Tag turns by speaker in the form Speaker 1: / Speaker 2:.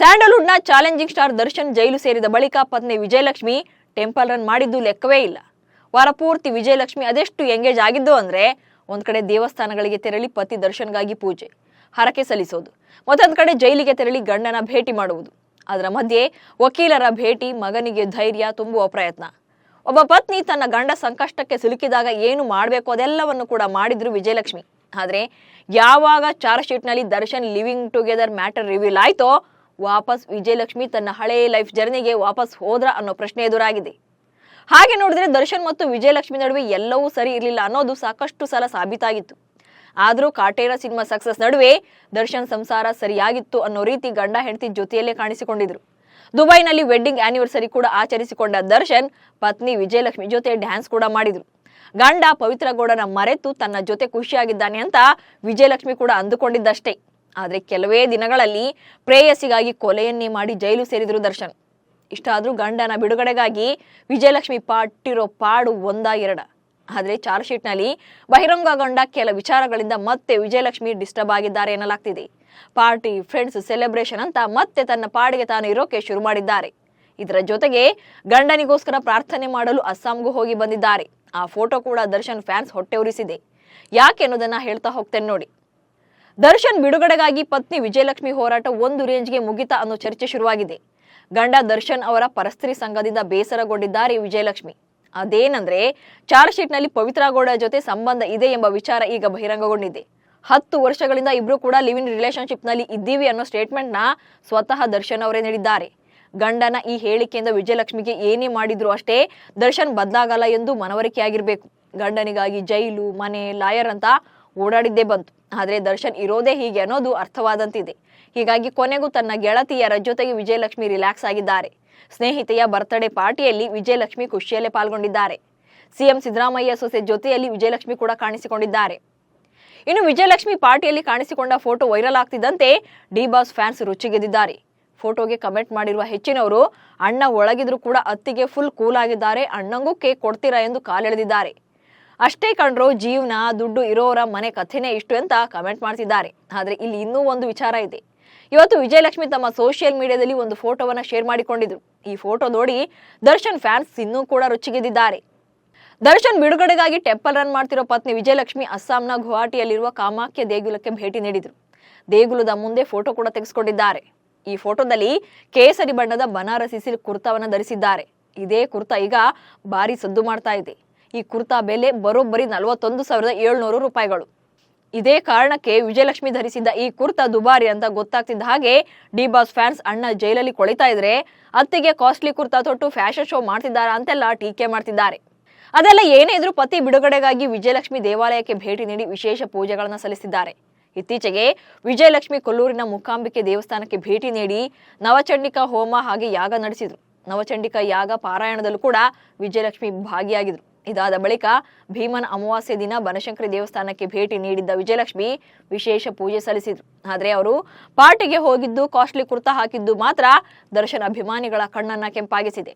Speaker 1: Sandalwood ನ challenging star Darshan ಜೈಲು ಸೇರಿದ ಬಳಿಕ ಪತ್ನಿ ವಿಜಯಲಕ್ಷ್ಮಿ ಟೆಂಪಲ್ ರನ್ ಮಾಡಿದ್ದು ಲೆಕ್ಕವೇ ಇಲ್ಲ. ವಾರ ಪೂರ್ತಿ ವಿಜಯಲಕ್ಷ್ಮಿ ಅದೆಷ್ಟು ಎಂಗೇಜ್ ಆಗಿದ್ದು ಅಂದ್ರೆ ಒಂದ್ ಕಡೆ ದೇವಸ್ಥಾನಗಳಿಗೆ ತೆರಳಿ ಪತಿ ದರ್ಶನ್ಗಾಗಿ ಪೂಜೆ ಹರಕೆ ಸಲ್ಲಿಸೋದು, ಮತ್ತೊಂದ್ ಕಡೆ ಜೈಲಿಗೆ ತೆರಳಿ ಗಂಡನ ಭೇಟಿ ಮಾಡುವುದು. ಅದರ ಮಧ್ಯೆ ವಕೀಲರ ಭೇಟಿ, ಮಗನಿಗೆ ಧೈರ್ಯ ತುಂಬುವ ಪ್ರಯತ್ನ. ಒಬ್ಬ ಪತ್ನಿ ತನ್ನ ಗಂಡ ಸಂಕಷ್ಟಕ್ಕೆ ಸಿಲುಕಿದಾಗ ಏನು ಮಾಡಬೇಕು ಅದೆಲ್ಲವನ್ನು ಕೂಡ ಮಾಡಿದ್ರು ವಿಜಯಲಕ್ಷ್ಮಿ. ಆದ್ರೆ ಯಾವಾಗ ಚಾರ್ಜ್ ಶೀಟ್ ನಲ್ಲಿ Darshan living together matter reveal ಆಯ್ತೋ ವಾಪಸ್ ವಿಜಯಲಕ್ಷ್ಮಿ ತನ್ನ ಹಳೆ ಲೈಫ್ ಜರ್ನಿಗೆ ವಾಪಸ್ ಹೋದ್ರ ಅನ್ನೋ ಪ್ರಶ್ನೆ ಎದುರಾಗಿದೆ. ಹಾಗೆ ನೋಡಿದ್ರೆ ದರ್ಶನ್ ಮತ್ತು ವಿಜಯಲಕ್ಷ್ಮಿ ನಡುವೆ ಎಲ್ಲವೂ ಸರಿ ಇರಲಿಲ್ಲ ಅನ್ನೋದು ಸಾಕಷ್ಟು ಸಲ ಸಾಬೀತಾಗಿತ್ತು. ಆದ್ರೂ ಕಾಟೇರ ಸಿನಿಮಾ ಸಕ್ಸಸ್ ನಡುವೆ ದರ್ಶನ್ ಸಂಸಾರ ಸರಿಯಾಗಿತ್ತು ಅನ್ನೋ ರೀತಿ ಗಂಡ ಹೆಂಡತಿ ಜೊತೆಯಲ್ಲೇ ಕಾಣಿಸಿಕೊಂಡಿದ್ರು. ದುಬೈನಲ್ಲಿ ವೆಡ್ಡಿಂಗ್ ಆನಿವರ್ಸರಿ ಕೂಡ ಆಚರಿಸಿಕೊಂಡ ದರ್ಶನ್ ಪತ್ನಿ ವಿಜಯಲಕ್ಷ್ಮಿ ಜೊತೆ ಡ್ಯಾನ್ಸ್ ಕೂಡ ಮಾಡಿದ್ರು. ಗಂಡ ಪವಿತ್ರ ಗೌಡನ ಮರೆತು ತನ್ನ ಜೊತೆ ಖುಷಿಯಾಗಿದ್ದಾನೆ ಅಂತ ವಿಜಯಲಕ್ಷ್ಮಿ ಕೂಡ ಅಂದುಕೊಂಡಿದ್ದಷ್ಟೇ. ಆದ್ರೆ ಕೆಲವೇ ದಿನಗಳಲ್ಲಿ ಪ್ರೇಯಸಿಗಾಗಿ ಕೊಲೆಯನ್ನೇ ಮಾಡಿ ಜೈಲು ಸೇರಿದ್ರು ದರ್ಶನ್. ಇಷ್ಟಾದ್ರೂ ಗಂಡನ ಬಿಡುಗಡೆಗಾಗಿ ವಿಜಯಲಕ್ಷ್ಮಿ ಪಟ್ಟಿರೋ ಪಾಡು ಒಂದ ಎರಡ. ಆದ್ರೆ ಚಾರ್ಜ್ ಶೀಟ್ ನಲ್ಲಿ ಬಹಿರಂಗಗೊಂಡ ಕೆಲ ವಿಚಾರಗಳಿಂದ ಮತ್ತೆ ವಿಜಯಲಕ್ಷ್ಮಿ ಡಿಸ್ಟರ್ಬ್ ಆಗಿದ್ದಾರೆ ಎನ್ನಲಾಗ್ತಿದೆ. ಪಾರ್ಟಿ, ಫ್ರೆಂಡ್ಸ್, ಸೆಲೆಬ್ರೇಷನ್ ಅಂತ ಮತ್ತೆ ತನ್ನ ಪಾಡಿಗೆ ತಾನು ಇರೋಕೆ ಶುರು ಮಾಡಿದ್ದಾರೆ. ಇದರ ಜೊತೆಗೆ ಗಂಡನಿಗೋಸ್ಕರ ಪ್ರಾರ್ಥನೆ ಮಾಡಲು ಅಸ್ಸಾಂಗೂ ಹೋಗಿ ಬಂದಿದ್ದಾರೆ. ಆ ಫೋಟೋ ಕೂಡ ದರ್ಶನ್ ಫ್ಯಾನ್ಸ್ ಹೊಟ್ಟೆ ಉರಿಸಿದೆ. ಯಾಕೆ ಅನ್ನೋದನ್ನ ಹೇಳ್ತಾ ಹೋಗ್ತೇನೆ ನೋಡಿ. ದರ್ಶನ್ ಬಿಡುಗಡೆಗಾಗಿ ಪತ್ನಿ ವಿಜಯಲಕ್ಷ್ಮಿ ಹೋರಾಟ ಒಂದು ರೇಂಜ್ಗೆ ಮುಗಿತಾ ಅನ್ನೋ ಚರ್ಚೆ ಶುರುವಾಗಿದೆ. ಗಂಡ ದರ್ಶನ್ ಅವರ ಪರಸ್ತ್ರೀ ಸಂಘದಿಂದ ಬೇಸರಗೊಂಡಿದ್ದಾರೆ ವಿಜಯಲಕ್ಷ್ಮಿ. ಅದೇನಂದ್ರೆ ಚಾರ್ಜ್ ಶೀಟ್ ನಲ್ಲಿ ಪವಿತ್ರ ಗೌಡ ಜೊತೆ ಸಂಬಂಧ ಇದೆ ಎಂಬ ವಿಚಾರ ಈಗ ಬಹಿರಂಗಗೊಂಡಿದೆ. 10 ವರ್ಷಗಳಿಂದ ಇಬ್ರು ಕೂಡ ಲಿವ್ ಇನ್ ರಿಲೇಶನ್ಶಿಪ್ ನಲ್ಲಿ ಇದ್ದೀವಿ ಅನ್ನೋ ಸ್ಟೇಟ್ಮೆಂಟ್ ನ ಸ್ವತಃ ದರ್ಶನ್ ಅವರೇ ನೀಡಿದ್ದಾರೆ. ಗಂಡನ ಈ ಹೇಳಿಕೆಯಿಂದ ವಿಜಯಲಕ್ಷ್ಮಿಗೆ ಏನೇ ಮಾಡಿದ್ರು ಅಷ್ಟೇ ದರ್ಶನ್ ಬದಲಾಗಲ್ಲ ಎಂದು ಮನವರಿಕೆಯಾಗಿರ್ಬೇಕು. ಗಂಡನಿಗಾಗಿ ಜೈಲು, ಮನೆ, ಲಾಯರ್ ಅಂತ ಓಡಾಡಿದ್ದೇ ಬಂತು. ಆದ್ರೆ ದರ್ಶನ್ ಇರೋದೇ ಹೀಗೆ ಅನ್ನೋದು ಅರ್ಥವಾದಂತಿದೆ. ಹೀಗಾಗಿ ಕೊನೆಗೂ ತನ್ನ ಗೆಳತಿಯರ ಜೊತೆಗೆ ವಿಜಯಲಕ್ಷ್ಮಿ ರಿಲ್ಯಾಕ್ಸ್ ಆಗಿದ್ದಾರೆ. ಸ್ನೇಹಿತೆಯ ಬರ್ತ್ಡೇ ಪಾರ್ಟಿಯಲ್ಲಿ ವಿಜಯಲಕ್ಷ್ಮಿ ಖುಷಿಯಲ್ಲೇ ಪಾಲ್ಗೊಂಡಿದ್ದಾರೆ. ಸಿಎಂ ಸಿದ್ದರಾಮಯ್ಯ ಸೊಸೆ ಜೊತೆಯಲ್ಲಿ ವಿಜಯಲಕ್ಷ್ಮಿ ಕೂಡ ಕಾಣಿಸಿಕೊಂಡಿದ್ದಾರೆ. ಇನ್ನು ವಿಜಯಲಕ್ಷ್ಮಿ ಪಾರ್ಟಿಯಲ್ಲಿ ಕಾಣಿಸಿಕೊಂಡ ಫೋಟೋ ವೈರಲ್ ಆಗ್ತಿದ್ದಂತೆ ಡಿ ಬಾಸ್ ಫ್ಯಾನ್ಸ್ ರುಚಿಗೆದ್ದಿದ್ದಾರೆ. ಫೋಟೋಗೆ ಕಮೆಂಟ್ ಮಾಡಿರುವ ಹೆಚ್ಚಿನವರು ಅಣ್ಣ ಒಳಗಿದ್ರು ಕೂಡ ಅತ್ತಿಗೆ ಫುಲ್ ಕೂಲ್ ಆಗಿದ್ದಾರೆ, ಅಣ್ಣಂಗೂ ಕೇಕ್ ಕೊಡ್ತೀರಾ ಎಂದು ಕಾಲೆಳೆದಿದ್ದಾರೆ. ಅಷ್ಟೇ ಕಂಡ್ರು ಜೀವನ, ದುಡ್ಡು ಇರೋರ ಮನೆ ಕಥೆನೇ ಇಷ್ಟು ಅಂತ ಕಮೆಂಟ್ ಮಾಡ್ತಿದ್ದಾರೆ. ಆದ್ರೆ ಇಲ್ಲಿ ಇನ್ನೂ ಒಂದು ವಿಚಾರ ಇದೆ. ಇವತ್ತು ವಿಜಯಲಕ್ಷ್ಮಿ ತಮ್ಮ ಸೋಷಿಯಲ್ ಮೀಡಿಯಾದಲ್ಲಿ ಒಂದು ಫೋಟೋವನ್ನ ಶೇರ್ ಮಾಡಿಕೊಂಡಿದ್ರು. ಈ ಫೋಟೋ ನೋಡಿ ದರ್ಶನ್ ಫ್ಯಾನ್ಸ್ ಇನ್ನೂ ಕೂಡ ರುಚಿಗೆದ್ದಿದ್ದಾರೆ. ದರ್ಶನ್ ಬಿಡುಗಡೆಗಾಗಿ ಟೆಂಪಲ್ ರನ್ ಮಾಡ್ತಿರೋ ಪತ್ನಿ ವಿಜಯಲಕ್ಷ್ಮಿ ಅಸ್ಸಾಂನ ಗುವಾಹಟಿಯಲ್ಲಿರುವ ಕಾಮಾಖ್ಯ ದೇಗುಲಕ್ಕೆ ಭೇಟಿ ನೀಡಿದ್ರು. ದೇಗುಲದ ಮುಂದೆ ಫೋಟೋ ಕೂಡ ತೆಗೆಸಿಕೊಂಡಿದ್ದಾರೆ. ಈ ಫೋಟೋದಲ್ಲಿ ಕೇಸರಿ ಬಣ್ಣದ ಬನಾರಸಿ ಸಿಲ್ಕ್ ಕುರ್ತಾವನ್ನ ಧರಿಸಿದ್ದಾರೆ. ಇದೇ ಕುರ್ತಾ ಈಗ ಭಾರಿ ಸದ್ದು ಮಾಡ್ತಾ ಇದೆ. ಈ ಕುರ್ತಾ ಬೆಲೆ ಬರೋಬ್ಬರಿ 41,700 ರೂಪಾಯಿಗಳು. ಇದೇ ಕಾರಣಕ್ಕೆ ವಿಜಯಲಕ್ಷ್ಮಿ ಧರಿಸಿದ್ದ ಈ ಕುರ್ತಾ ದುಬಾರಿ ಅಂತ ಗೊತ್ತಾಗ್ತಿದ್ದ ಹಾಗೆ ಡಿ ಬಾಸ್ ಫ್ಯಾನ್ಸ್ ಅಣ್ಣ ಜೈಲಲ್ಲಿ ಕೊಳಿತಾ ಇದ್ರೆ ಅತ್ತಿಗೆ ಕಾಸ್ಟ್ಲಿ ಕುರ್ತಾ ತೊಟ್ಟು ಫ್ಯಾಷನ್ ಶೋ ಮಾಡ್ತಿದ್ದಾರಾ ಅಂತೆಲ್ಲ ಟೀಕೆ ಮಾಡ್ತಿದ್ದಾರೆ. ಅದೆಲ್ಲ ಏನೇ ಇದ್ರೂ ಪತಿ ಬಿಡುಗಡೆಗಾಗಿ ವಿಜಯಲಕ್ಷ್ಮಿ ದೇವಾಲಯಕ್ಕೆ ಭೇಟಿ ನೀಡಿ ವಿಶೇಷ ಪೂಜೆಗಳನ್ನ ಸಲ್ಲಿಸಿದ್ದಾರೆ. ಇತ್ತೀಚೆಗೆ ವಿಜಯಲಕ್ಷ್ಮಿ ಕೊಲ್ಲೂರಿನ ಮೂಕಾಂಬಿಕೆ ದೇವಸ್ಥಾನಕ್ಕೆ ಭೇಟಿ ನೀಡಿ ನವಚಂಡಿಕಾ ಹೋಮ ಹಾಗೆ ಯಾಗ ನಡೆಸಿದ್ರು. ನವಚಂಡಿಕಾ ಯಾಗ ಪಾರಾಯಣದಲ್ಲೂ ಕೂಡ ವಿಜಯಲಕ್ಷ್ಮಿ ಭಾಗಿಯಾಗಿದ್ರು. ಇದಾದ ಬಳಿಕ ಭೀಮನ ಅಮಾವಾಸ್ಯೆ ದಿನ ಬನಶಂಕರಿ ದೇವಸ್ಥಾನಕ್ಕೆ ಭೇಟಿ ನೀಡಿದ್ದ ವಿಜಯಲಕ್ಷ್ಮಿ ವಿಶೇಷ ಪೂಜೆ ಸಲ್ಲಿಸಿದ್ರು. ಆದ್ರೆ ಅವರು ಪಾರ್ಟಿಗೆ ಹೋಗಿದ್ದು ಕಾಸ್ಟ್ಲಿ ಕುರ್ತಾ ಹಾಕಿದ್ದು ಮಾತ್ರ ದರ್ಶನ್ ಅಭಿಮಾನಿಗಳ ಕಣ್ಣನ್ನ ಕೆಂಪಾಗಿಸಿದೆ.